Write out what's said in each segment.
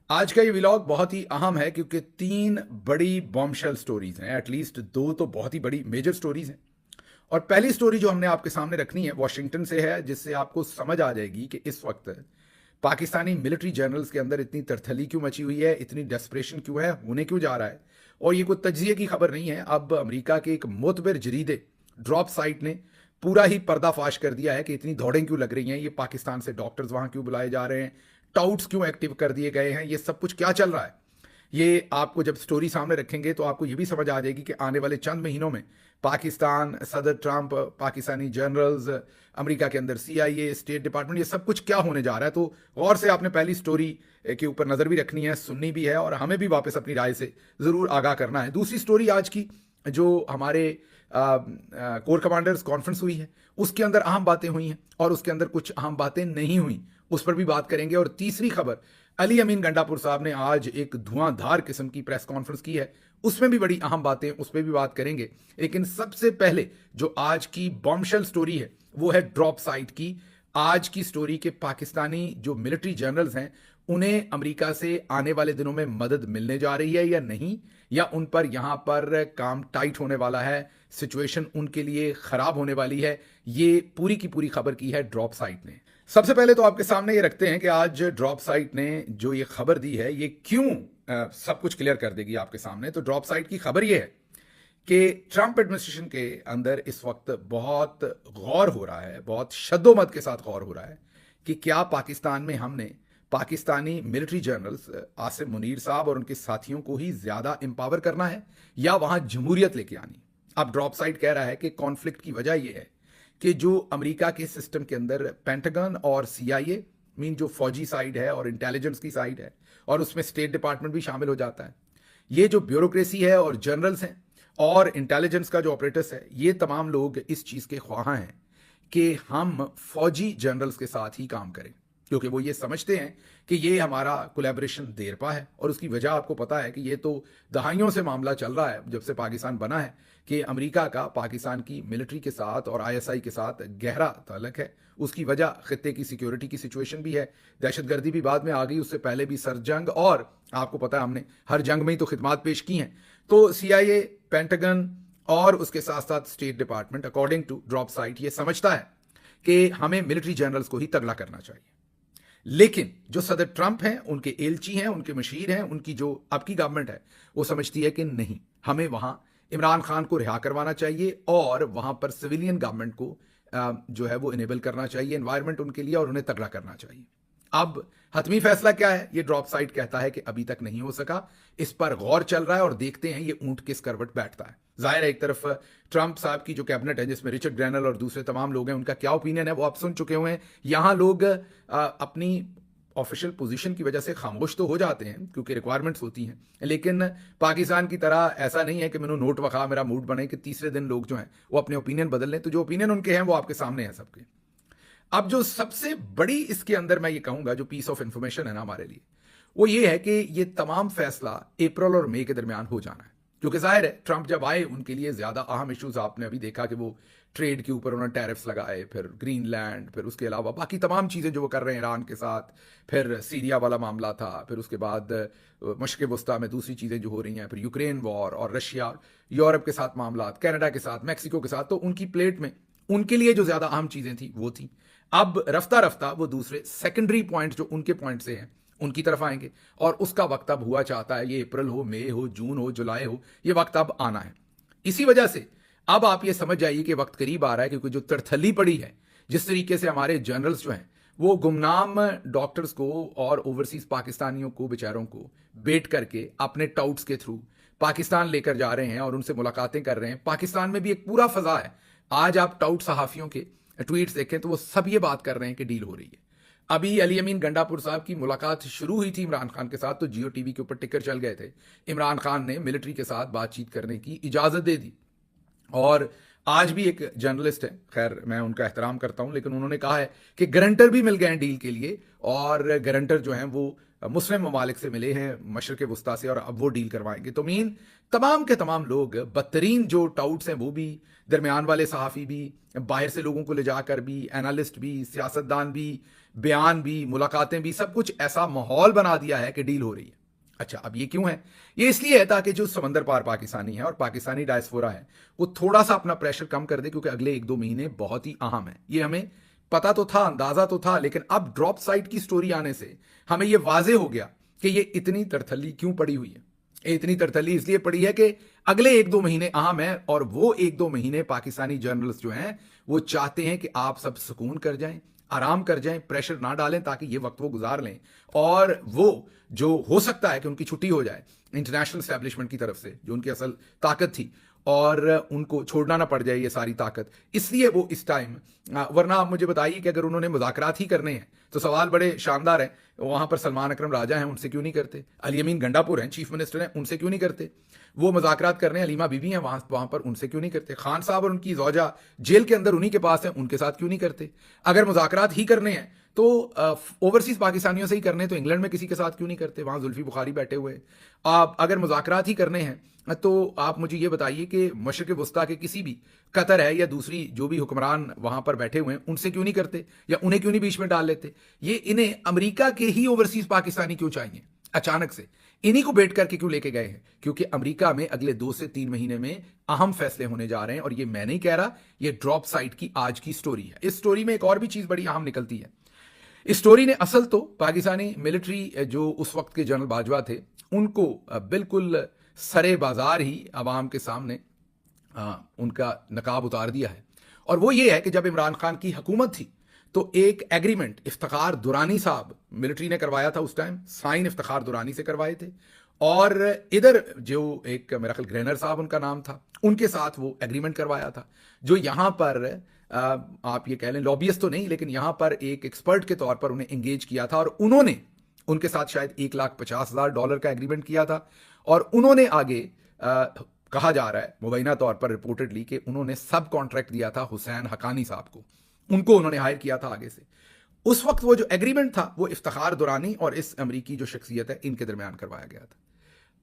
आज का ये व्लॉग बहुत ही अहम है क्योंकि तीन बड़ी बॉम्बशेल स्टोरीज हैं। एटलीस्ट दो तो बहुत ही बड़ी मेजर स्टोरीज हैं। और पहली स्टोरी जो हमने आपके सामने रखनी है वॉशिंगटन से है, जिससे आपको समझ आ जाएगी कि इस वक्त पाकिस्तानी मिलिट्री जनरल्स के अंदर इतनी तरथली क्यों मची हुई है, इतनी डेस्परेशन क्यों है, होने क्यों जा रहा है। और ये कोई तज्जिए की खबर नहीं है। अब अमेरिका के एक मोतबर जरीदे ड्रॉप साइट ने पूरा ही पर्दाफाश कर दिया है कि इतनी दौड़ें क्यों लग रही हैं, ये पाकिस्तान से डॉक्टर्स वहां क्यों बुलाए जा रहे हैं, टाउट्स क्यों एक्टिव कर दिए गए हैं, ये सब कुछ क्या चल रहा है। ये आपको जब स्टोरी सामने रखेंगे तो आपको ये भी समझ आ जाएगी कि आने वाले चंद महीनों में पाकिस्तान, सदर ट्रंप, पाकिस्तानी जनरल्स, अमेरिका के अंदर CIA, स्टेट डिपार्टमेंट, ये सब कुछ क्या होने जा रहा है। तो गौर से आपने पहली स्टोरी के ऊपर नजर भी रखनी है, सुननी भी है और हमें भी वापस अपनी राय से जरूर आगाह करना है। दूसरी स्टोरी आज की जो हमारे कोर कमांडर्स कॉन्फ्रेंस हुई है उसके अंदर अहम बातें हुई हैं और उसके अंदर कुछ अहम बातें नहीं हुई, उस पर भी बात करेंगे। और तीसरी खबर, अली अमीन गंडापुर साहब ने आज एक धुआंधार किस्म की प्रेस कॉन्फ्रेंस की है, उसमें भी बड़ी अहम बातें, उस पर भी बात करेंगे। लेकिन सबसे पहले जो आज की बॉम्बशेल स्टोरी है वो है ड्रॉप साइट की। आज की स्टोरी के पाकिस्तानी जो मिलिट्री जनरल्स हैं उन्हें अमेरिका से आने वाले दिनों में मदद मिलने जा रही है या नहीं, या उन पर यहां पर काम टाइट होने वाला है, सिचुएशन उनके लिए खराब होने वाली है। ये पूरी की पूरी खबर की है ड्रॉप साइट ने। सबसे पहले तो आपके सामने ये रखते हैं कि आज ड्रॉप साइट ने जो ये खबर दी है ये क्यों सब कुछ क्लियर कर देगी आपके सामने। तो ड्रॉप साइट की खबर ये है कि ट्रंप एडमिनिस्ट्रेशन के अंदर इस वक्त बहुत गौर हो रहा है, बहुत शद्दोमत के साथ गौर हो रहा है कि क्या पाकिस्तान में हमने पाकिस्तानी मिलिट्री जनरल्स आसिम मुनीर साहब और उनके साथियों को ही ज्यादा एम्पावर करना है या वहां जमहूरियत लेके आनी। अब ड्रॉप साइट कह रहा है कि कॉन्फ्लिक्ट की वजह यह है कि जो अमेरिका के सिस्टम के अंदर पेंटागन और CIA, मीन जो फौजी साइड है और इंटेलिजेंस की साइड है, और उसमें स्टेट डिपार्टमेंट भी शामिल हो जाता है, ये जो ब्यूरोक्रेसी है और जनरल्स हैं और इंटेलिजेंस का जो ऑपरेटर्स है, ये तमाम लोग इस चीज के ख्वाह हैं कि हम फौजी जनरल्स के साथ ही काम करें, क्योंकि वो ये समझते हैं कि ये हमारा कोलैबोरेशन देरपा है। और उसकी वजह आपको पता है कि ये तो दहाइयों से मामला चल रहा है जब से पाकिस्तान बना है कि अमेरिका का पाकिस्तान की मिलिट्री के साथ और ISI के साथ गहरा ताल्लुक है। उसकी वजह खित्ते की सिक्योरिटी की सिचुएशन भी है, दहशतगर्दी भी बाद में आ गई, उससे पहले भी सरजंग, और आपको पता है हमने हर जंग में ही तो खिदमात पेश की हैं। तो CIA, पेंटागन और उसके साथ साथ state department according to Drop Site ये समझता है कि हमें मिलिट्री जनरल्स को ही तगड़ा करना चाहिए। लेकिन जो सदर ट्रंप हैं, उनके एलची हैं, उनके मशीर हैं, उनकी जो आपकी गवर्नमेंट है वो समझती है कि नहीं, हमें वहां इमरान खान को रिहा करवाना चाहिए और वहां पर सिविलियन गवर्नमेंट को जो है वो इनेबल करना चाहिए, एनवायरमेंट उनके लिए, और उन्हें तगड़ा करना चाहिए। अब हतमी फैसला क्या है, ये ड्रॉप साइट कहता है कि अभी तक नहीं हो सका, इस पर गौर चल रहा है और देखते हैं ये ऊंट किस करवट बैठता है। जाहिर है एक तरफ ट्रंप साहब की जो कैबिनेट है जिसमें रिचर्ड ग्रैनल और दूसरे तमाम लोग हैं, उनका क्या ओपिनियन है वो आप सुन चुके हुए हैं। यहां लोग अपनी ऑफिशियल पोजीशन की वजह से खामोश तो हो जाते हैं क्योंकि रिक्वायरमेंट्स होती हैं, लेकिन पाकिस्तान की तरह ऐसा नहीं है कि मैंने नोट वखा मेरा मूड बने कि तीसरे दिन लोग जो हैं वो अपने ओपिनियन बदल लें। तो जो ओपिनियन उनके हैं वो आपके सामने है सबके। अब जो सबसे बड़ी इसके अंदर मैं ये कहूंगा जो पीस ऑफ इंफॉर्मेशन है ना हमारे लिए, वो ये है कि ये तमाम फैसला अप्रैल और मई के दरमियान हो जाना है। क्योंकि जाहिर है ट्रंप जब आए उनके लिए ज्यादा अहम इश्यूज आपने अभी देखा कि वो ट्रेड के ऊपर उन्होंने टैरिफ्स लगाए, फिर ग्रीनलैंड, फिर उसके अलावा बाकी तमाम चीजें जो वो कर रहे हैं ईरान के साथ, फिर सीरिया वाला मामला था, फिर उसके बाद मशक़ वस्ता में दूसरी चीजें जो हो रही हैं, फिर यूक्रेन वॉर और रशिया यूरोप के साथ मामला, कनाडा के साथ, मैक्सिको के साथ। तो उनकी प्लेट में उनके लिए जो ज्यादा अहम चीजें थी वो थी। अब रफ्ता रफ्ता वो दूसरे सेकेंडरी पॉइंट जो उनके पॉइंट से हैं उनकी तरफ आएंगे, और उसका वक्त अब हुआ चाहता है, ये अप्रैल हो, मई हो, जून हो, जुलाई हो, ये वक्त अब आना है। इसी वजह से अब आप ये समझ जाइए कि वक्त करीब आ रहा है, क्योंकि जो तरथली पड़ी है, जिस तरीके से हमारे जनरल्स जो हैं वो गुमनाम डॉक्टर्स को और ओवरसीज पाकिस्तानियों को बेचारों को बेट करके अपने टाउट्स के थ्रू पाकिस्तान लेकर जा रहे हैं और उनसे मुलाकातें कर रहे हैं। पाकिस्तान में भी एक पूरा फजा है। आज आप टाउट सहाफियों के ट्वीट्स देखें तो वो सब ये बात कर रहे हैं कि डील हो रही है। अभी अली अमीन गंडापुर साहब की मुलाकात शुरू हुई थी इमरान खान के साथ, तो जियो टीवी के ऊपर टिकर चल गए थे। इमरान खान ने मिलिट्री के साथ बातचीत करने की इजाजत दे दी। और आज भी एक जर्नलिस्ट है, खैर मैं उनका एहतराम करता हूं, लेकिन उन्होंने कहा है कि गारंटर भी मिल गए हैं डील के लिए, और गारंटर जो हैं वो मुस्लिम ममालिक से मिले हैं, मशरक़ वस्ता से, और अब वो डील करवाएंगे। तो मीन तमाम के तमाम लोग, बदतरीन जो टाउट्स हैं वो भी, दरमियान वाले सहाफ़ी भी, बाहर से लोगों को ले जाकर भी, एनालिस्ट भी, सियासतदान भी, बयान भी, मुलाकातें भी, सब कुछ ऐसा माहौल बना दिया है कि डील हो रही है। अच्छा, अब ये क्यों है? ये इसलिए है ताकि जो समंदर पार पाकिस्तानी है और पाकिस्तानी डायस्पोरा है वो थोड़ा सा अपना प्रेशर कम कर दे, क्योंकि अगले 1-2 महीने बहुत ही अहम है। ये हमें पता तो था, अंदाजा तो था, लेकिन अब ड्रॉप साइट की स्टोरी आने से हमें यह वाजे हो गया कि ये इतनी तरथली क्यों पड़ी हुई है। ये इतनी तरथली इसलिए पड़ी है कि अगले 1-2 महीने अहम है, और वो 1-2 महीने पाकिस्तानी जर्नलिस्ट जो हैं वो चाहते हैं कि आप सब सुकून कर जाएं, आराम कर जाएं, प्रेशर ना डालें, ताकि ये वक्त वो गुजार लें, और वो जो हो सकता है कि उनकी छुट्टी हो जाए इंटरनेशनल एस्टैब्लिशमेंट की तरफ से, जो उनकी असल ताकत थी, और उनको छोड़ना ना पड़ जाए ये सारी ताकत। इसलिए वो इस टाइम, वरना आप मुझे बताइए कि अगर उन्होंने मुज़ाकरात ही करने हैं तो सवाल बड़े शानदार हैं। वहां पर सलमान अकरम राजा हैं, उनसे क्यों नहीं करते? अली अमीन गंडापुर हैं, चीफ मिनिस्टर हैं, उनसे क्यों नहीं करते? वो मुज़ाकरात करने हलीमा बीबी हैं वहां पर, उनसे क्यों नहीं करते? खान साहब और उनकी ज़ौजा जेल के अंदर उन्हीं के पास हैं, उनके साथ क्यों नहीं करते? अगर मुज़ाकरात ही करने हैं तो ओवरसीज पाकिस्तानियों से ही करने, तो इंग्लैंड में किसी के साथ क्यों नहीं करते? वहां जुल्फी बुखारी बैठे हुए। आप अगर मुज़ाकरात ही करने हैं तो आप मुझे ये बताइए कि मशरिक़ वस्ता के किसी भी, कतर है या दूसरी जो भी हुक्मरान वहां पर बैठे हुए हैं, उनसे क्यों नहीं करते, या उन्हें क्यों नहीं बीच में डाल लेते? ये इन्हें अमेरिका के ही ओवरसीज पाकिस्तानी क्यों चाहिए अचानक से? इन्हीं को बेट करके क्यों लेके गए हैं? क्योंकि अमेरिका में अगले 2 से 3 महीने में अहम फैसले होने जा रहे हैं, और ये मैं नहीं कह रहा, ये ड्रॉप साइट की आज की स्टोरी है। इस स्टोरी में एक और भी चीज बड़ी अहम निकलती है। इस स्टोरी ने असल तो पाकिस्तानी मिलिट्री जो उस वक्त के जनरल बाजवा थे उनको बिल्कुल सरे बाजार ही अवाम के सामने उनका नकाब उतार दिया है। और वो ये है कि जब इमरान खान की हुकूमत थी तो एक एग्रीमेंट इफ्तिखार दुरानी साहब, मिलिट्री ने करवाया था उस टाइम, साइन इफ्तिखार दुरानी से करवाए थे, और इधर जो एक मेरा ख्याल ग्रेनर साहब उनका नाम था, उनके साथ वो एग्रीमेंट करवाया था, जो यहां पर आप ये कह लें लॉबियस्ट तो नहीं, लेकिन यहां पर एक एक्सपर्ट के तौर पर उन्हें एंगेज किया था, और उन्होंने उनके साथ शायद $1,50,000 का एग्रीमेंट किया था। और उन्होंने आगे कहा जा रहा है मुबैना तौर पर रिपोर्टेडली कि उन्होंने सब कॉन्ट्रैक्ट दिया था हुसैन हकानी साहब को, उनको उन्होंने हायर किया था आगे से। उस वक्त वो जो एग्रीमेंट था वो इफ्तिखार दुरानी और इस अमरीकी जो शख्सियत है इनके दरमियान करवाया गया था।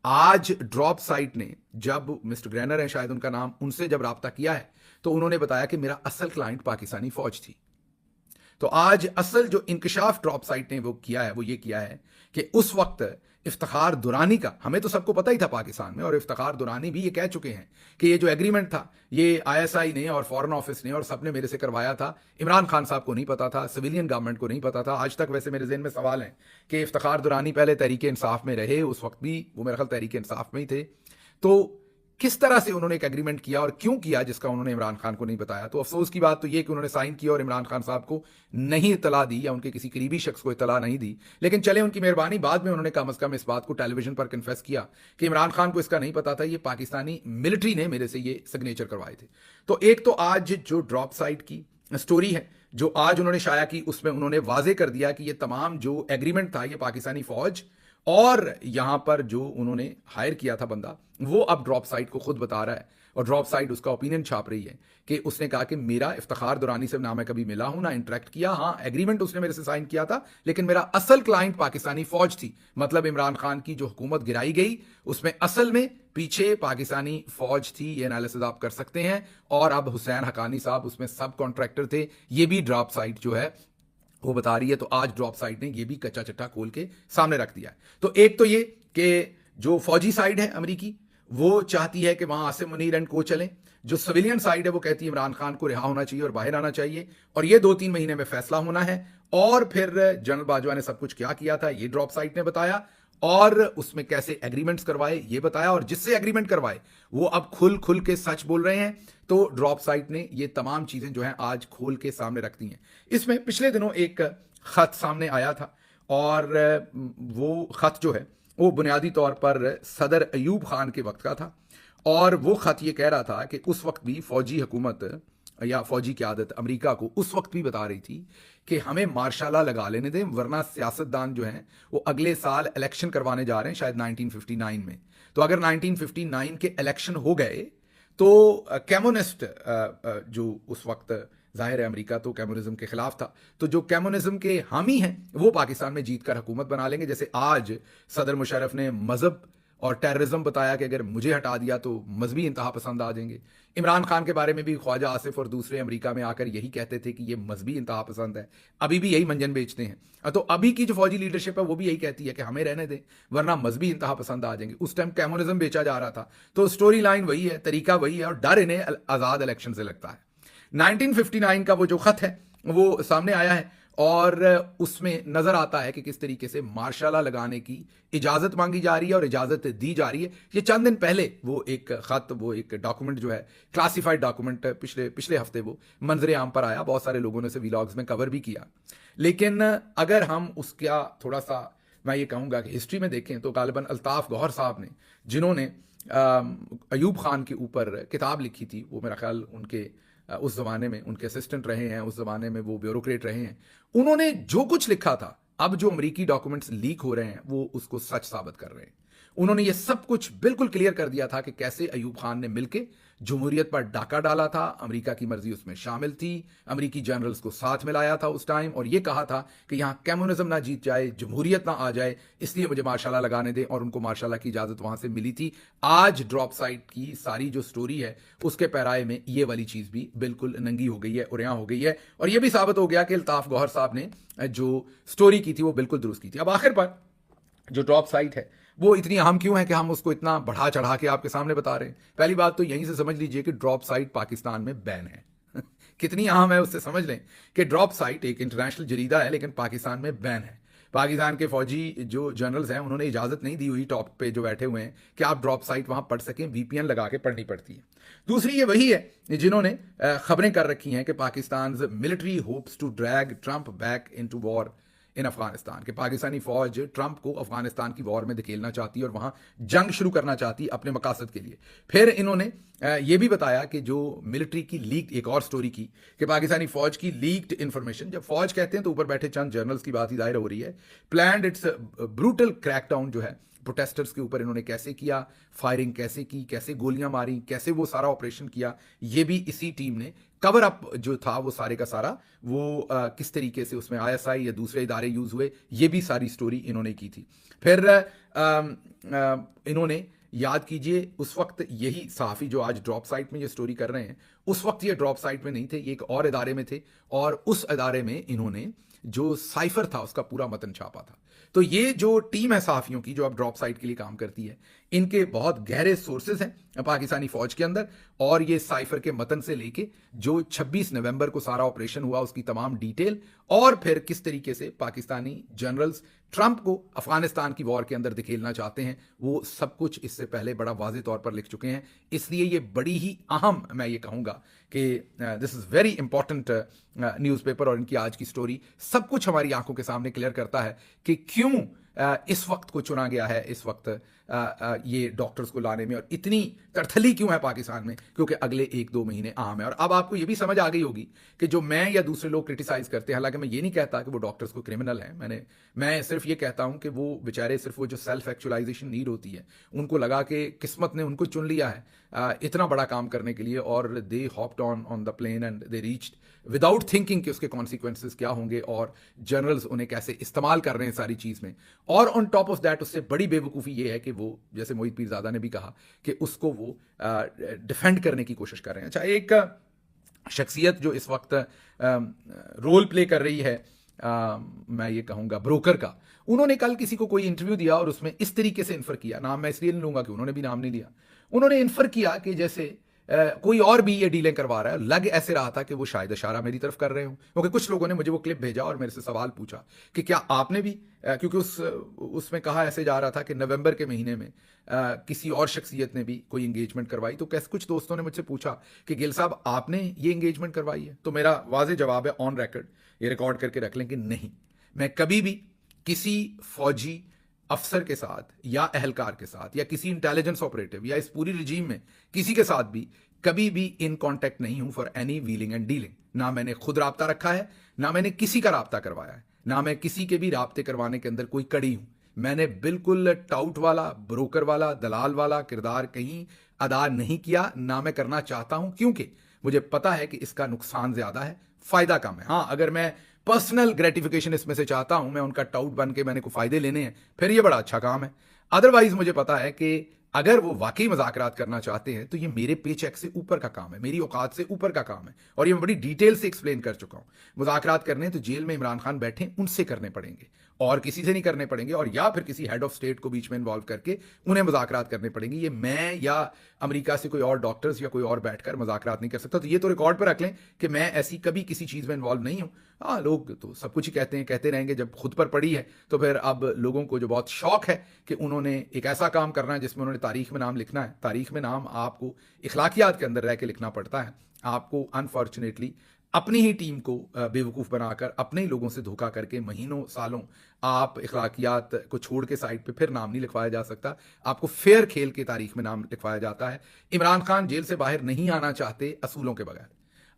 आज ड्रॉप साइट ने, जब मिस्टर ग्रेनर है शायद उनका नाम, उनसे जब राब्ता किया है तो उन्होंने बताया कि मेरा असल क्लाइंट पाकिस्तानी फौज थी। तो आज असल जो इंकशाफ ड्रॉप साइट ने वो किया है, वो ये किया है कि उस वक्त इफ्तिखार दुरानी का, हमें तो सबको पता ही था पाकिस्तान में, और इफ्तिखार दुरानी भी ये कह चुके हैं कि ये जो एग्रीमेंट था ये ISI ने और फॉरेन ऑफिस ने और सबने मेरे से करवाया था, इमरान खान साहब को नहीं पता था, सिविलियन गवर्नमेंट को नहीं पता था। आज तक वैसे मेरे ज़हन में सवाल है कि इफ्तिखार दुरानी पहले तहरीक इंसाफ में रहे, उस वक्त भी वो मेरे ख्याल तहरीक इंसाफ में ही थे, तो किस तरह से उन्होंने एक एग्रीमेंट किया और क्यों किया जिसका उन्होंने इमरान खान को नहीं बताया? तो अफसोस की बात तो ये कि उन्होंने साइन किया और इमरान खान साहब को नहीं इतला दी, या उनके किसी करीबी शख्स को इतला नहीं दी। लेकिन चले, उनकी मेहरबानी, बाद में उन्होंने कम अज कम इस बात को टेलीविजन पर कन्फेस किया कि इमरान खान को इसका नहीं पता था, ये पाकिस्तानी मिलिट्री ने मेरे से ये सिग्नेचर करवाए थे। तो एक तो आज जो ड्रॉप साइट की स्टोरी है जो आज उन्होंने शाया की, उसमें उन्होंने वाजे कर दिया कि ये तमाम जो एग्रीमेंट था ये पाकिस्तानी फौज और यहां पर जो उन्होंने हायर किया था बंदा, वो अब ड्रॉप साइट को खुद बता रहा है, और ड्रॉप साइट उसका ओपिनियन छाप रही है कि उसने कहा कि मेरा इफ्तिखार दुरानी से ना मैं कभी मिला हूं ना इंटरेक्ट किया, हाँ एग्रीमेंट उसने मेरे से साइन किया था, लेकिन मेरा असल क्लाइंट पाकिस्तानी फौज थी। मतलब इमरान खान की जो हुकूमत गिराई गई उसमें असल में पीछे पाकिस्तानी फौज थी, ये एनालिसिस आप कर सकते हैं। और अब हुसैन हकानी साहब उसमें सब कॉन्ट्रैक्टर थे, ये भी ड्रॉप साइट जो है वो बता रही है। तो आज ड्रॉप साइट ने ये भी कच्चा चिट्ठा खोल के सामने रख दिया है। तो एक तो ये कि जो फौजी साइड है अमेरिकी, वो चाहती है कि वहां आसिम मुनीर एंड को चलें, जो सिविलियन साइड है वो कहती है इमरान खान को रिहा होना चाहिए और बाहर आना चाहिए, और ये 2-3 महीने में फैसला होना है। और फिर जनरल बाजवा ने सब कुछ क्या किया था ये ड्रॉप साइट ने बताया, और उसमें कैसे एग्रीमेंट्स करवाए ये बताया, और जिससे एग्रीमेंट करवाए वो अब खुल खुल के सच बोल रहे हैं। तो ड्रॉप साइट ने ये तमाम चीजें जो हैं आज खोल के सामने रख दी हैं। इसमें पिछले दिनों एक खत सामने आया था, और वो खत जो है वो बुनियादी तौर पर सदर अयूब खान के वक्त का था, और वो खत ये कह रहा था कि उस वक्त भी फौजी हुकूमत या फौजी क़यादत अमेरिका को उस वक्त भी बता रही थी कि हमें मार्शल लॉ लगा लेने दें, वरना सियासतदान जो हैं वो अगले साल इलेक्शन करवाने जा रहे हैं शायद 1959 में। तो अगर 1959 के इलेक्शन हो गए तो कम्युनिस्ट जो उस वक्त जाहिर है अमेरिका तो कम्युनिज्म के खिलाफ था, तो जो कम्युनिज्म के हामी हैं वो पाकिस्तान में जीत कर हुकूमत बना लेंगे। जैसे आज सदर मुशर्रफ ने मजहब और टेररिज्म बताया कि अगर मुझे हटा दिया तो मजहबी इंतहा पसंद आ जाएंगे। इमरान खान के बारे में भी ख्वाजा आसिफ और दूसरे अमेरिका में आकर यही कहते थे कि ये मजहबी इंतहा पसंद है, अभी भी यही मंजन बेचते हैं। तो अभी की जो फौजी लीडरशिप है वो भी यही कहती है कि हमें रहने दें वरना मजहबी इंतहा पसंद आ जाएंगे। उस टाइम कम्युनिज्म बेचा जा रहा था, तो स्टोरी लाइन वही है, तरीका वही है, और डर इन्हें आज़ाद इलेक्शन से लगता है। 1959 का वो जो खत है वो सामने आया है और उसमें नजर आता है कि किस तरीके से मार्शल लॉ लगाने की इजाजत मांगी जा रही है और इजाजत दी जा रही है। ये चंद दिन पहले वो एक खत, वो एक डॉक्यूमेंट जो है क्लासिफाइड डॉक्यूमेंट पिछले हफ्ते वो मंजरे आम पर आया, बहुत सारे लोगों ने इसे व्लॉग्स में कवर भी किया। लेकिन अगर हम उसका थोड़ा सा मैं ये कहूँगा कि हिस्ट्री में देखें तो गालिबन अल्ताफ गौहर साहब ने, जिन्होंने अयूब खान के ऊपर किताब लिखी थी, वो मेरा ख्याल उनके उस जमाने में उनके असिस्टेंट रहे हैं, उस जमाने में वो ब्यूरोक्रेट रहे हैं। उन्होंने जो कुछ लिखा था, अब जो अमेरिकी डॉक्यूमेंट्स लीक हो रहे हैं वो उसको सच साबित कर रहे हैं। उन्होंने ये सब कुछ बिल्कुल क्लियर कर दिया था कि कैसे अयूब खान ने मिलकर जमहूरियत पर डाका डाला था, अमेरिका की मर्जी उसमें शामिल थी, अमेरिकी जनरल्स को साथ मिलाया था उस टाइम, और ये कहा था कि यहाँ कम्युनिज्म ना जीत जाए, जमहूरियत ना आ जाए, इसलिए मुझे मार्शल लॉ लगाने दें, और उनको मार्शल लॉ की इजाजत वहां से मिली थी। आज ड्रॉप साइट की सारी जो स्टोरी है उसके पैराए में ये वाली चीज भी बिल्कुल नंगी हो गई है, उरिया हो गई है, और ये भी साबित हो गया कि अल्ताफ गौहर साहब ने जो स्टोरी की थी वो बिल्कुल दुरुस्त की थी। अब आखिर पर जो ड्रॉप साइट है वो इतनी अहम क्यों है कि हम उसको इतना बढ़ा चढ़ा के आपके सामने बता रहे हैं? पहली बात तो यहीं से समझ लीजिए कि ड्रॉप साइट पाकिस्तान में बैन है। कितनी अहम है उससे समझ लें कि ड्रॉप साइट एक इंटरनेशनल जरीदा है लेकिन पाकिस्तान में बैन है। पाकिस्तान के फौजी जो जनरल्स हैं उन्होंने इजाजत नहीं दी हुई टॉप पे जो बैठे हुए हैं कि आप ड्रॉप साइट वहां पढ़ सकें, वीपीएन लगा के पढ़नी पड़ती है। दूसरी ये वही है जिन्होंने खबरें कर रखी हैं कि Pakistan military hopes to drag Trump back into war in Afghanistan, के पाकिस्तानी फौज ट्रंप को अफगानिस्तान की वॉर में धकेलना चाहती है और वहां जंग शुरू करना चाहती है अपने मकासद के लिए। फिर इन्होंने ये भी बताया कि जो मिलिट्री की लीक, एक और स्टोरी की कि पाकिस्तानी फौज की लीक्ड इंफॉर्मेशन, जब फौज कहते हैं तो ऊपर बैठे चंद जर्नल्स की बात ही दायर हो रही है, प्लान्ड इट्स ब्रूटल क्रैकडाउन जो है प्रोटेस्टर्स के ऊपर इन्होंने कैसे किया, फायरिंग कैसे की, कैसे गोलियां मारी, कैसे वो सारा ऑपरेशन किया, ये भी इसी टीम ने कवर अप जो था वो सारे का सारा वो किस तरीके से उसमें आईएसआई या दूसरे इदारे यूज हुए, ये भी सारी स्टोरी इन्होंने की थी। फिर इन्होंने याद कीजिए उस वक्त यही सहाफ़ी जो आज ड्रॉप साइट में ये स्टोरी कर रहे हैं, उस वक्त ये ड्रॉप साइट में नहीं थे, ये एक और इदारे में थे, और उस इदारे में इन्होंने जो साइफर था उसका पूरा मतन छापा था। तो ये जो टीम है सहाफ़ियों की जो अब ड्रॉप साइट के लिए काम करती है, इनके बहुत गहरे सोर्सेज हैं पाकिस्तानी फौज के अंदर, और ये साइफर के मतन से लेके जो 26 नवंबर को सारा ऑपरेशन हुआ उसकी तमाम डिटेल, और फिर किस तरीके से पाकिस्तानी जनरल्स ट्रंप को अफगानिस्तान की वॉर के अंदर धकेलना चाहते हैं, वो सब कुछ इससे पहले बड़ा वाज़ेह तौर पर लिख चुके हैं। इसलिए ये बड़ी ही अहम, मैं ये कहूँगा कि this is very important newspaper, और इनकी आज की स्टोरी सब कुछ हमारी आंखों के सामने क्लियर करता है कि क्यों इस वक्त को चुना गया है, इस वक्त ये डॉक्टर्स को लाने में, और इतनी तरथली क्यों है पाकिस्तान में, क्योंकि अगले 1-2 महीने अहम है। और अब आपको ये भी समझ आ गई होगी कि जो मैं या दूसरे लोग क्रिटिसाइज करते हैं, हालांकि मैं ये नहीं कहता कि वो डॉक्टर्स को क्रिमिनल हैं, मैं सिर्फ ये कहता हूं कि वो बेचारे सिर्फ वो जो सेल्फ एक्चुअलाइजेशन नीड होती है, उनको लगा कि किस्मत ने उनको चुन लिया है इतना बड़ा काम करने के लिए, और they hopped on the plane and they reached without thinking कि उसके कॉन्सिक्वेंसेस क्या होंगे और जनरल्स उन्हें कैसे इस्तेमाल कर रहे हैं सारी चीज में। और ऑन टॉप ऑफ दैट उससे बड़ी बेवकूफ़ी ये है कि वो, जैसे मोहित पीरजादा ने भी कहा, कि उसको वो डिफेंड करने की कोशिश कर रहे हैं। अच्छा, एक शख्सियत जो इस वक्त रोल प्ले कर रही है, मैं ये कहूँगा ब्रोकर का, उन्होंने कल किसी को कोई इंटरव्यू दिया और उसमें इस तरीके से इन्फर किया, नाम मैं इसलिए नहीं लूंगा कि उन्होंने भी नाम नहीं लिया, उन्होंने इन्फर किया कि जैसे कोई और भी ये डीलें करवा रहा है। लग ऐसे रहा था कि वो शायद इशारा मेरी तरफ कर रहे हो, क्योंकि कुछ लोगों ने मुझे वो क्लिप भेजा और मेरे से सवाल पूछा कि क्या आपने भी, क्योंकि उसमें कहा ऐसे जा रहा था कि नवंबर के महीने में किसी और शख्सियत ने भी कोई एंगेजमेंट करवाई। तो कैसे कुछ दोस्तों ने मुझसे पूछा कि गिल साहब आपने ये एंगेजमेंट करवाई है? तो मेरा वाज़ेह जवाब है, ऑन रिकॉर्ड, ये रिकॉर्ड करके रख लें कि नहीं, मैं कभी भी किसी फौजी अफसर के साथ या अहलकार के साथ या किसी इंटेलिजेंस ऑपरेटिव या इस पूरी रिजीम में किसी के साथ भी कभी भी इन कांटेक्ट नहीं हूं for any wheeling and dealing. ना मैंने खुद राब्ता रखा है, ना मैंने किसी का राब्ता करवाया है, ना मैं किसी के भी राब्ते करवाने के अंदर कोई कड़ी हूं। मैंने बिल्कुल टाउट वाला, ब्रोकर वाला, दलाल वाला किरदार कहीं अदा नहीं किया, ना मैं करना चाहता हूं, क्योंकि मुझे पता है कि इसका नुकसान ज्यादा है, फायदा कम है। हाँ, अगर मैं पर्सनल ग्रेटिफिकेशन इसमें से चाहता हूं, मैं उनका टाउट बन के मैंने को फायदे लेने हैं, फिर ये बड़ा अच्छा काम है। अदरवाइज मुझे पता है कि अगर वो वाकई मजाकरात करना चाहते हैं तो ये मेरे पे चेक से ऊपर का काम है, मेरी औकात से ऊपर का काम है, और ये मैं बड़ी डिटेल से एक्सप्लेन कर चुका हूं। मुजाकरात करने तो जेल में इमरान खान बैठे उनसे करने पड़ेंगे, और किसी से नहीं करने पड़ेंगे, और या फिर किसी हेड ऑफ स्टेट को बीच में इन्वॉल्व करके उन्हें मुजाकरात करने पड़ेंगे। ये मैं या अमेरिका से कोई और डॉक्टर्स या कोई और बैठकर मुजाकरात नहीं कर सकता। तो ये तो रिकॉर्ड पर रख लें कि मैं ऐसी कभी किसी चीज में इन्वॉल्व नहीं हूं। हाँ, लोग तो सब कुछ ही कहते हैं, कहते रहेंगे, जब खुद पर पड़ी है तो फिर अब लोगों को जो बहुत शौक है कि उन्होंने एक ऐसा काम करना है जिसमें उन्होंने तारीख में नाम लिखना है। तारीख में नाम आपको इखलाकियात के अंदर रह के लिखना पड़ता है। आपको अनफॉर्चुनेटली अपनी ही टीम को बेवकूफ़ बनाकर, अपने ही लोगों से धोखा करके महीनों सालों आप इखलाकियात को छोड़ के साइड पे फिर नाम नहीं लिखवाया जा सकता। आपको फेयर खेल के तारीख में नाम लिखवाया जाता है। इमरान खान जेल से बाहर नहीं आना चाहते असूलों के बगैर।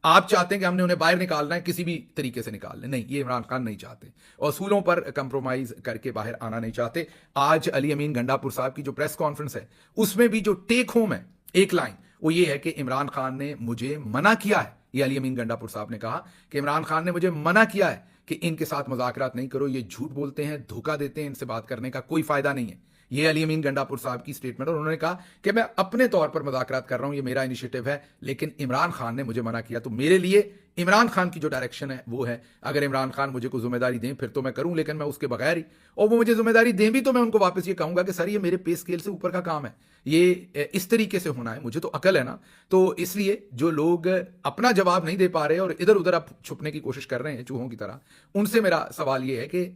आप चाहते हैं कि हमने उन्हें बाहर निकालना है, किसी भी तरीके से निकाल लें, नहीं, ये इमरान खान नहीं चाहते, और असूलों पर कंप्रोमाइज करके बाहर आना नहीं चाहते। आज अली अमीन गंडापुर साहब की जो प्रेस कॉन्फ्रेंस है, उसमें भी जो टेक होम है, एक लाइन, वो ये है कि इमरान खान ने मुझे मना किया है। ये अली अमीन गंडापुर साहब ने कहा कि इमरान खान ने मुझे मना किया है कि इनके साथ मुज़ाकरात नहीं करो, ये झूठ बोलते हैं, धोखा देते हैं, इनसे बात करने का कोई फायदा नहीं है। ये अली अमीन गंडापुर साहब की स्टेटमेंट, और उन्होंने कहा कि मैं अपने तौर पर मुज़ाकरात कर रहा हूं, ये मेरा इनिशिएटिव है, लेकिन इमरान खान ने मुझे मना किया। तो मेरे लिए इमरान खान की जो डायरेक्शन है वो है, अगर इमरान खान मुझे कोई जिम्मेदारी दें फिर तो मैं करूं, लेकिन मैं उसके बगैर ही, और वो मुझे जिम्मेदारी दें भी तो मैं उनको वापस ये कहूंगा कि सर ये मेरे पे स्केल से ऊपर का काम है, ये इस तरीके से होना है, मुझे तो अकल है ना। तो इसलिए जो लोग अपना जवाब नहीं दे पा रहे और इधर उधर आप छुपने की कोशिश कर रहे हैं चूहों की तरह, उनसे मेरा सवाल ये है कि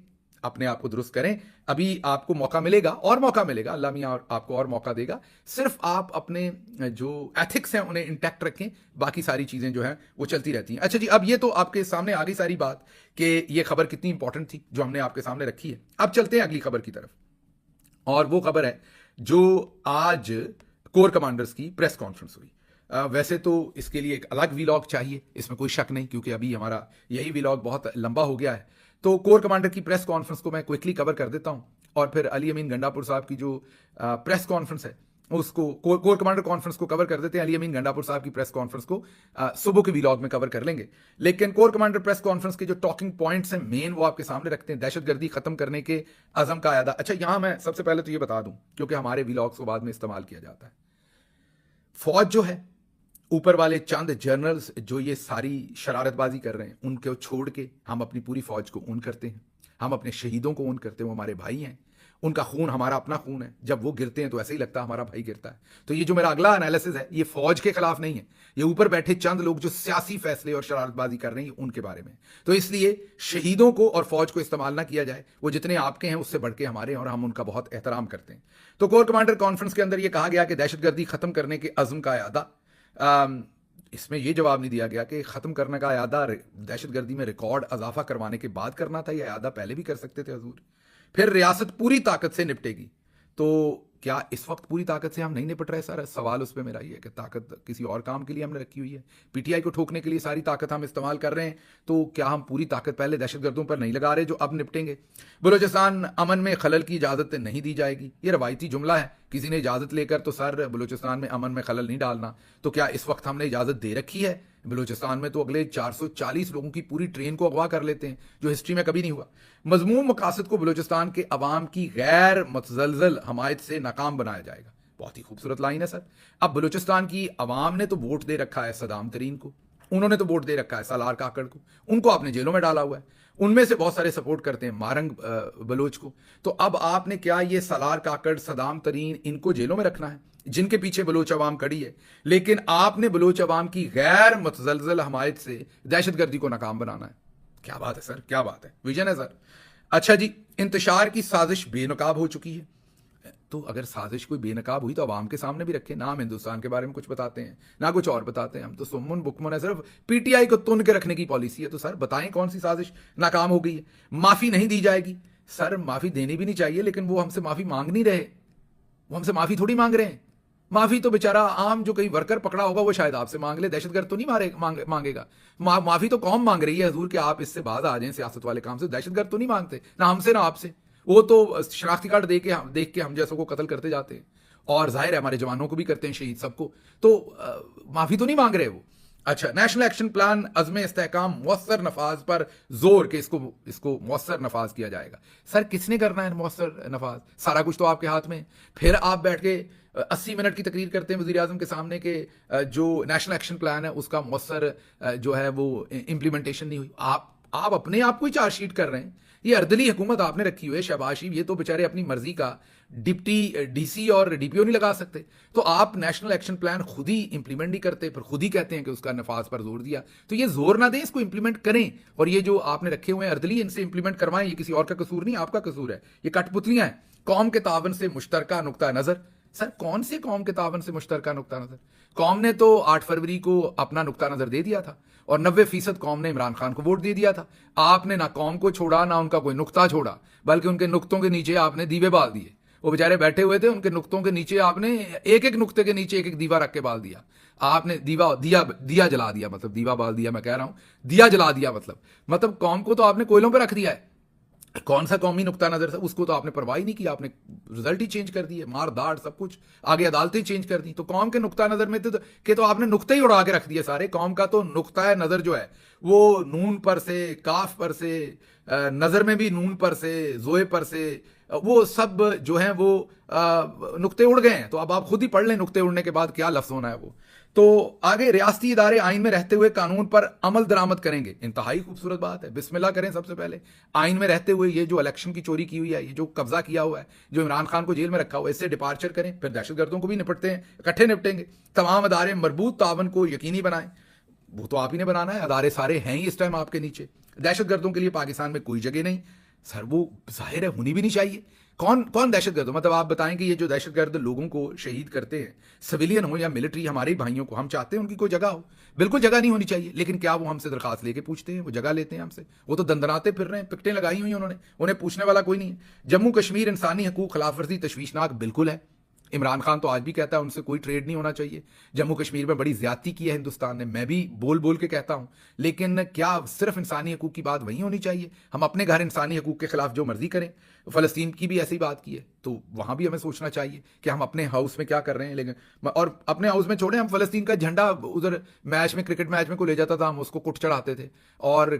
अपने आप को दुरुस्त करें। अभी आपको मौका मिलेगा, और मौका मिलेगा, अल्लाह मियां आपको और मौका देगा। सिर्फ आप अपने जो एथिक्स हैं उन्हें इंटैक्ट रखें, बाकी सारी चीजें जो हैं वो चलती रहती हैं। अच्छा जी, अब ये तो आपके सामने आ गई सारी बात कि ये खबर कितनी इंपॉर्टेंट थी जो हमने आपके सामने रखी है। अब चलते हैं अगली खबर की तरफ, और वो खबर है जो आज कोर कमांडर्स की प्रेस कॉन्फ्रेंस हुई। वैसे तो इसके लिए एक अलग वीलॉग चाहिए, इसमें कोई शक नहीं, क्योंकि अभी हमारा यही वीलॉग बहुत लंबा हो गया है। तो कोर कमांडर की प्रेस कॉन्फ्रेंस को मैं क्विकली कवर कर देता हूं, और फिर अली अमीन गंडापुर साहब की जो प्रेस कॉन्फ्रेंस है उसको, कोर कमांडर कॉन्फ्रेंस को कवर कर देते हैं। अली अमीन गंडापुर साहब की प्रेस कॉन्फ्रेंस को सुबह के वीलॉग में कवर कर लेंगे। लेकिन कोर कमांडर प्रेस कॉन्फ्रेंस के जो टॉकिंग पॉइंट्स हैं मेन, वो आपके सामने रखते हैं। दहशतगर्दी खत्म करने के अज़म का अदा। अच्छा, यहां मैं सबसे पहले तो ये बता दूं, क्योंकि हमारे वीलॉग्स को बाद में इस्तेमाल किया जाता है, फौज जो है, ऊपर वाले चंद जर्नल्स जो ये सारी शरारतबाजी कर रहे हैं, उनको छोड़ के हम अपनी पूरी फौज को ऊन करते हैं, हम अपने शहीदों को ऊन करते हैं। वो हमारे भाई हैं, उनका खून हमारा अपना खून है। जब वो गिरते हैं तो ऐसे ही लगता है हमारा भाई गिरता है। तो ये जो मेरा अगला एनालिसिस है, ये फौज के खिलाफ नहीं है, ये ऊपर बैठे चंद लोग जो सियासी फैसले और शरारतबाजी कर रहे हैं उनके बारे में। तो इसलिए शहीदों को और फौज को इस्तेमाल ना किया जाए, वो जितने आपके हैं उससे बढ़ के हमारे हैं, और हम उनका बहुत एहतराम करते हैं। तो कोर कमांडर कॉन्फ्रेंस के अंदर यह कहा गया कि दहशतगर्दी खत्म करने के अज़म का इरादा, इसमें यह जवाब नहीं दिया गया कि खत्म करने का इरादा दहशतगर्दी में रिकॉर्ड इजाफा करवाने के बाद करना था, यह इरादा पहले भी कर सकते थे हजूर। फिर रियासत पूरी ताकत से निपटेगी। तो क्या इस वक्त पूरी ताकत से हम नहीं निपट रहे? सर सवाल उस पर मेरा ये है कि ताकत किसी और काम के लिए हमने रखी हुई है, पीटीआई को ठोकने के लिए सारी ताकत हम इस्तेमाल कर रहे हैं, तो क्या हम पूरी ताकत पहले दहशतगर्दों पर नहीं लगा रहे जो अब निपटेंगे? बलूचिस्तान अमन में खलल की इजाजत नहीं दी जाएगी, ये रवायती जुमला है, किसी ने इजाजत लेकर तो सर बलूचिस्तान में अमन में खलल नहीं डालना। तो क्या इस वक्त हमने इजाजत दे रखी है? बलूचिस्तान में तो अगले 440 लोगों की पूरी ट्रेन को अगवा कर लेते हैं, जो हिस्ट्री में कभी नहीं हुआ। मजमूम मकासद को बलूचिस्तान के अवाम की गैर मतजलजल हमायत से नाकाम बनाया जाएगा। बहुत ही खूबसूरत लाइन है सर। अब बलूचिस्तान की अवाम ने तो वोट दे रखा है सदाम तरीन को, उन्होंने तो वोट दे रखा है सालार काकड़ को, उनको आपने जेलों में डाला हुआ है, उनमें से बहुत सारे सपोर्ट करते हैं मारंग बलोच को। तो अब आपने क्या ये सालार काकड़, सदाम तरीन, इनको जेलों में रखना है, जिनके पीछे बलोच अवाम खड़ी है, लेकिन आपने बलोच अवाम की गैर मतजलजल हमायत से दहशतगर्दी को नाकाम बनाना है? क्या बात है सर, क्या बात है, विजन है सर। अच्छा जी, इंतशार की साजिश बेनकाब हो चुकी है। तो अगर साजिश कोई बेनकाब हुई तो अवाम के सामने भी रखे ना। हम हिंदुस्तान के बारे में कुछ बताते हैं ना कुछ और बताते हैं, हम तो सुम्मुन बुकमुन है, सिर्फ पीटीआई को तुन के रखने की पॉलिसी है। तो सर बताएं कौन सी साजिश नाकाम हो गई है? माफी नहीं दी जाएगी। सर माफी देनी भी नहीं चाहिए, लेकिन वो हमसे माफी मांग नहीं रहे, वो हमसे माफी थोड़ी मांग रहे हैं। माफी तो बेचारा आम जो कहीं वर्कर पकड़ा होगा वो शायद आपसे मांग ले, दहशतगर्द तो नहीं मांगेगा। माफी तो कौम मांग रही है हजूर कि आप इससे बाज आ जाएं सियासत वाले काम से। दहशतगर्द तो नहीं मांगते, ना हमसे ना आपसे, वो तो शनाख्ती कार्ड देख के हम जैसों को कत्ल करते जाते हैं, और जाहिर है हमारे जवानों को भी करते हैं शहीद, सबको। तो माफी तो नहीं मांग रहे वो। अच्छा, नेशनल एक्शन प्लान अज़्म इस्तेहकाम मौसर नफाज पर जोर के इसको इसको मौसर नफाज किया जाएगा। सर किसने करना है मौसर नफाज? सारा कुछ तो आपके हाथ में। फिर आप बैठ के 80 मिनट की तकरीर करते हैं वज़ीर आज़म के सामने के जो नेशनल एक्शन प्लान है उसका मौसर जो है वो इम्प्लीमेंटेशन नहीं हुई। आप अपने आप को ही चार्जशीट कर रहे हैं। ये अर्दली हुकूमत आपने रखी हुई है। शहबाज शरीफ ये तो बेचारे अपनी मर्जी का डिप्टी डीसी और डीपीओ नहीं लगा सकते। तो आप नेशनल एक्शन प्लान खुद ही इंप्लीमेंट नहीं करते, फिर खुद ही कहते हैं कि उसका नफाज पर जोर दिया। तो ये जोर ना दें, इसको इंप्लीमेंट करें। और ये जो आपने रखे हुए हैं अर्दली, इनसे इंप्लीमेंट करवाएं। ये किसी और का कसूर नहीं, आपका कसूर है। ये कठपुतलियां हैं। कौम के तावन से मुश्तरका नुक्ता नजर। सर कौन से कौम के तावन से मुश्तरका नुक्ता नजर? कौम ने तो 8 फरवरी को अपना नुक्ता नजर दे दिया था और 90% कौम ने इमरान खान को वोट दे दिया था। आपने ना कौम को छोड़ा, ना उनका कोई नुक्ता छोड़ा, बल्कि उनके नुक्तों के नीचे आपने दीवे बाल दिए। वो बेचारे बैठे हुए थे, उनके नुक्तों के नीचे आपने एक एक नुक्ते के नीचे एक एक दीवा रख के बाल दिया। आपने दिया जला दिया, मतलब दीवा बाल दिया, मैं कह रहा हूं दिया जला दिया। मतलब कौम को तो आपने कोयलों पर रख दिया है। कौन सा कौमी नुक्ता नजर था, उसको तो आपने परवाह ही नहीं की। आपने रिजल्ट ही चेंज कर दिए, मार दाड़ सब कुछ, आगे अदालतें चेंज कर दी। तो कौम के नुक्ता नजर में तो आपने नुक्ते ही उड़ा के रख दिए सारे। कौम का तो नुक्ता नजर जो है वो नून पर से, काफ पर से, नजर में भी नून पर से, जोए पर से, वो सब जो है वो नुक्ते उड़ गए हैं। तो अब आप खुद ही पढ़ लें नुक्ते उड़ने के बाद क्या लफ्ज होना है वो। तो आगे रियासती इदारे आइन में रहते हुए कानून पर अमल दरामद करेंगे। इंतहाई खूबसूरत बात है, बिस्मिल्लाह करें सबसे पहले। आइन में रहते हुए ये जो इलेक्शन की चोरी की हुई है, ये जो कब्जा किया हुआ है, जो इमरान खान को जेल में रखा हुआ है, इससे डिपार्चर करें। फिर दहशतगर्दों को भी निपटते हैं, इकट्ठे निपटेंगे। तमाम अदारे मरबूत तावन को यकीनी बनाएं। वो तो आप ही ने बनाना है, अदारे सारे हैं ही इस टाइम आपके नीचे। दहशतगर्दों के लिए पाकिस्तान में कोई जगह नहीं। सर वो जाहिर है होनी भी नहीं चाहिए। कौन कौन दहशतगर्द हो? मतलब आप बताएं कि ये जो दहशतगर्द लोगों को शहीद करते हैं, सिविलियन हो या मिलिट्री, हमारे भाइयों को, हम चाहते हैं उनकी कोई जगह हो। बिल्कुल जगह नहीं होनी चाहिए। लेकिन क्या वो हमसे दरखास्त लेके पूछते हैं? वो जगह लेते हैं हमसे? वो तो दंदनाते फिर रहे हैं, पिकटें लगाई हुई उन्होंने, उन्हें पूछने वाला कोई नहीं है। जम्मू कश्मीर इंसानी हकूक खिलाफ वर्जी तशवीशनाक बिल्कुल है। इमरान खान तो आज भी कहता है उनसे कोई ट्रेड नहीं होना चाहिए। जम्मू कश्मीर में बड़ी ज्यादती की है हिंदुस्तान ने, मैं भी बोल बोल के कहता हूं। लेकिन क्या सिर्फ इंसानी हकूक की बात वही होनी चाहिए? हम अपने घर इंसानी हकूक के खिलाफ जो मर्जी करें। फलस्तीन की भी ऐसी बात की है, तो वहां भी हमें सोचना चाहिए कि हम अपने हाउस में क्या कर रहे हैं। लेकिन और अपने हाउस में छोड़े, हम फलस्तीन का झंडा उधर मैच में, क्रिकेट मैच में को ले जाता था, हम उसको कुट चढ़ाते थे। और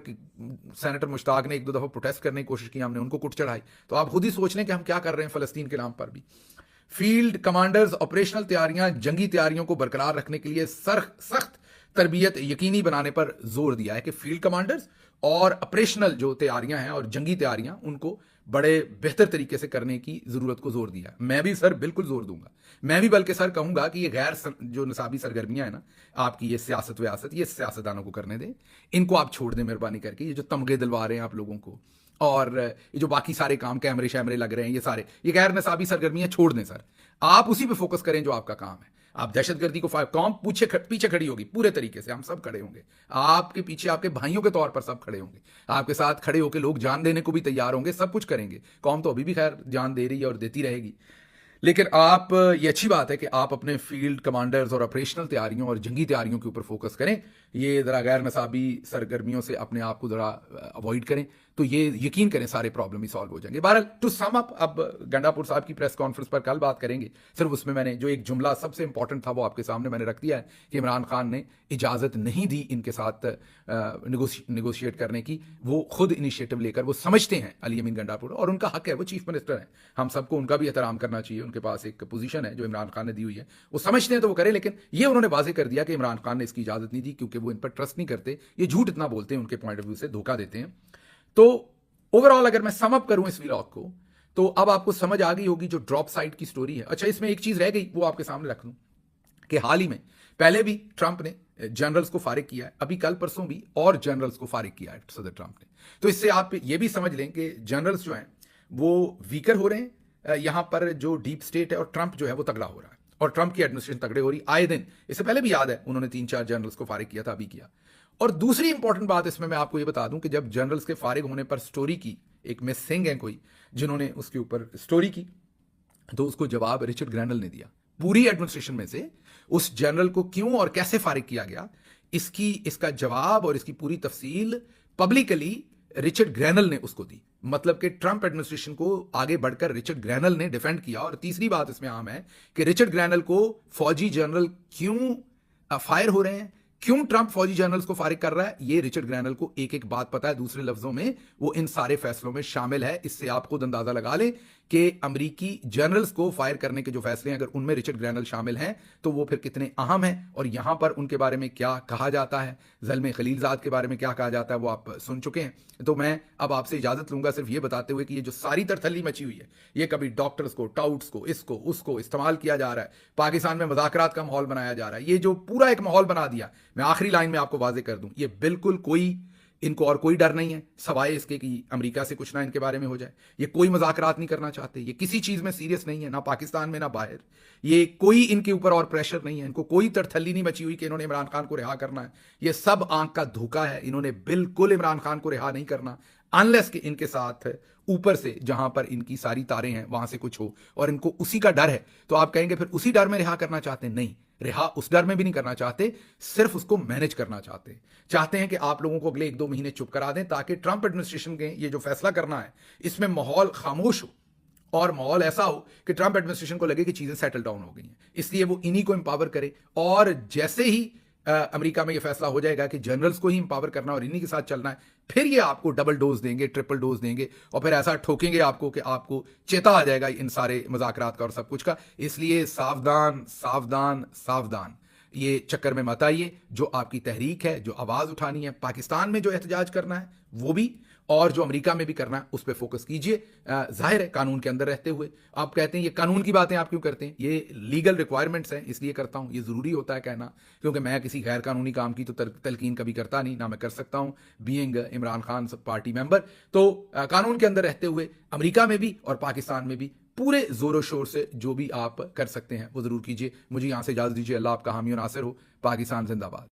सेनेटर मुश्ताक ने 1-2 दफा प्रोटेस्ट करने की कोशिश की, हमने उनको कुट चढ़ाई। तो आप खुद ही सोच लें कि हम क्या कर रहे हैं फलस्तीन के नाम पर भी। फील्ड कमांडर्स ऑपरेशनल तैयारियां, जंगी तैयारियों को बरकरार रखने के लिए सख्त तरबियत यकीनी बनाने पर जोर दिया है कि फील्ड कमांडर्स और ऑपरेशनल जो तैयारियां हैं और जंगी तैयारियां, उनको बड़े बेहतर तरीके से करने की जरूरत को जोर दिया। मैं भी सर बिल्कुल जोर दूंगा। मैं भी बल्कि सर कहूंगा कि ये जो निसाबी सरगर्मियां हैं ना आपकी, ये सियासत व्यासत, ये सियासतदानों को करने दें। इनको आप छोड़ दें मेहरबानी करके। ये जो तमगे दिलवा रहे हैं आप लोगों को, और ये जो बाकी सारे काम, कैमरे शैमरे लग रहे हैं, ये गैर निसाबी सरगर्मियां छोड़ दें सर। आप उसी पे फोकस करें जो आपका काम है। आप दहशतगर्दी को कौम पीछे खड़ी होगी पूरे तरीके से, हम सब खड़े होंगे आपके पीछे, आपके भाइयों के तौर पर सब खड़े होंगे आपके साथ। खड़े होकर लोग जान देने को भी तैयार होंगे, सब कुछ करेंगे। कौम तो अभी भी खैर जान दे रही है और देती रहेगी। लेकिन आप, ये अच्छी बात है कि आप अपने फील्ड कमांडर्स और ऑपरेशनल तैयारियों और जंगी तैयारियों के ऊपर फोकस करें। ये ज़रा गैर नसाबी सरगर्मियों से अपने आप को ज़रा अवॉइड करें, तो ये यकीन करें सारे प्रॉब्लम ही सॉल्व हो जाएंगे। बहरहाल टू सम अप, अब गंडापुर साहब की प्रेस कॉन्फ्रेंस पर कल बात करेंगे। सिर्फ उसमें मैंने जो एक जुमला सबसे इंपॉर्टेंट था वो आपके सामने मैंने रख दिया है कि इमरान खान ने इजाज़त नहीं दी इनके साथ निगोशिएट करने की। वो खुद इनिशिएटिव लेकर, वो समझते हैं अली अमीन गंडापुर, और उनका हक है, वो चीफ मिनिस्टर हैं, हम सबको उनका भी एहतराम करना चाहिए। उनके पास एक पोजीशन है जो इमरान खान ने दी हुई है, वो समझते हैं तो वो करें। लेकिन ये उन्होंने वाजे कर दिया कि इमरान खान ने इसकी इजाज़त नहीं दी क्योंकि वो इन पर ट्रस्ट नहीं करते। ये झूठ इतना बोलते हैं, उनके पॉइंट ऑफ व्यू से धोखा देते हैं। तो ओवरऑल अगर मैं सम अप करूं इस व्लॉग को, तो अब आपको समझ आ गई होगी जो ड्रॉप साइट की स्टोरी है। अच्छा, इसमें एक चीज रह गई, वो आपके सामने रख दूं कि हाल ही में, पहले भी ट्रंप ने जनरल्स को फारिग किया है, अभी कल परसों भी और जनरल्स को फारिग किया है सदर ट्रंप ने। तो इससे आप ये भी समझ लें कि जनरल्स जो हैं वो वीकर हो रहे हैं यहां पर, जो डीप स्टेट है, और ट्रंप जो है वो तगड़ा हो रहा है, और ट्रंप की एडमिनिस्ट्रेशन तगड़े हो रही आए दिन। इससे पहले भी याद है उन्होंने 3-4 जनरल्स को फारिग किया था, अभी किया। और दूसरी इंपॉर्टेंट बात इसमें मैं आपको ये बता दूं कि जब जनरल्स के फारिग होने पर स्टोरी की, एक मिस सिंह है कोई जिन्होंने उसके ऊपर स्टोरी की, तो उसको जवाब रिचर्ड ग्रैनल ने दिया। पूरी एडमिनिस्ट्रेशन में से उस जनरल को क्यों और कैसे फारिग किया गया, इसका जवाब और इसकी पूरी तफसील पब्लिकली रिचर्ड ग्रैनल ने उसको दी। मतलब कि ट्रंप एडमिनिस्ट्रेशन को आगे बढ़कर रिचर्ड ग्रैनल ने डिफेंड किया। और तीसरी बात इसमें आम है कि रिचर्ड ग्रैनल को फौजी जनरल क्यों फायर हो रहे हैं, क्यों ट्रंप फौजी जनरल्स को फारिग कर रहा है, ये रिचर्ड ग्रैनल को एक एक बात पता है। दूसरे लफ्जों में वो इन सारे फैसलों में शामिल है। इससे आप खुद अंदाजा लगा लें कि अमेरिकी जनरल्स को फायर करने के जो फैसले हैं, अगर उनमें रिचर्ड ग्रैनल शामिल हैं तो वो फिर कितने अहम हैं, और यहां पर उनके बारे में क्या कहा जाता है, ज़ल्मे खलीलजाद के बारे में क्या कहा जाता है, वो आप सुन चुके हैं। तो मैं अब आपसे इजाजत लूंगा सिर्फ ये बताते हुए कि ये जो सारी तरथल्ली मची हुई है, ये कभी डॉक्टर्स को, टाउट्स को, इसको उसको इस्तेमाल किया जा रहा है, पाकिस्तान में मुज़ाकरात का माहौल बनाया जा रहा है, ये जो पूरा एक माहौल बना दिया, मैं आखिरी लाइन में आपको वाजे कर दूं, ये बिल्कुल कोई, इनको और कोई डर नहीं है सवाए इसके कि अमेरिका से कुछ ना इनके बारे में हो जाए। ये कोई मुज़ाकरात नहीं करना चाहते, ये किसी चीज़ में सीरियस नहीं है, ना पाकिस्तान में ना बाहर। ये कोई इनके ऊपर और प्रेशर नहीं है, इनको कोई तरथल्ली नहीं मची हुई कि इन्होंने इमरान खान को रिहा करना है। ये सब आंख का धोखा है, इन्होंने बिल्कुल इमरान खान को रिहा नहीं करना अनलेस कि इनके साथ ऊपर से जहां पर इनकी सारी तारें हैं वहां से कुछ हो, और इनको उसी का डर है। तो आप कहेंगे फिर उसी डर में रिहा करना चाहते हैं? नहीं, रिहा उस डर में भी नहीं करना चाहते, सिर्फ उसको मैनेज करना चाहते हैं कि आप लोगों को अगले 1-2 महीने चुप करा दें, ताकि ट्रंप एडमिनिस्ट्रेशन के ये जो फैसला करना है इसमें माहौल खामोश हो, और माहौल ऐसा हो कि ट्रंप एडमिनिस्ट्रेशन को लगे कि चीजें सेटल डाउन हो गई हैं। इसलिए वो इन्हीं को एम्पावर करे, और जैसे ही अमेरिका में ये फैसला हो जाएगा कि जनरल्स को ही एम्पावर करना और इन्हीं के साथ चलना है, फिर ये आपको डबल डोज देंगे, ट्रिपल डोज देंगे, और फिर ऐसा ठोकेंगे आपको कि आपको चेता आ जाएगा इन सारे मुज़ाकरात का और सब कुछ का। इसलिए सावधान सावधान सावधान, ये चक्कर में मत आइए। जो आपकी तहरीक है, जो आवाज़ उठानी है, पाकिस्तान में जो एहतजाज करना है वो भी, और जो अमेरिका में भी करना है उस पर फोकस कीजिए। जाहिर है कानून के अंदर रहते हुए। आप कहते हैं ये कानून की बातें आप क्यों करते हैं? ये लीगल रिक्वायरमेंट्स हैं, इसलिए करता हूं। ये ज़रूरी होता है कहना, क्योंकि मैं किसी गैर कानूनी काम की तो तलकीन कभी करता नहीं, ना मैं कर सकता हूं being Imran Khan party member. तो कानून के अंदर रहते हुए अमेरिका में भी और पाकिस्तान में भी पूरे जोरों शोर से जो भी आप कर सकते हैं वो ज़रूर कीजिए। मुझे यहाँ से इजाज़त दीजिए। अल्लाह आपका हामी और नासिर हो। पाकिस्तान जिंदाबाद।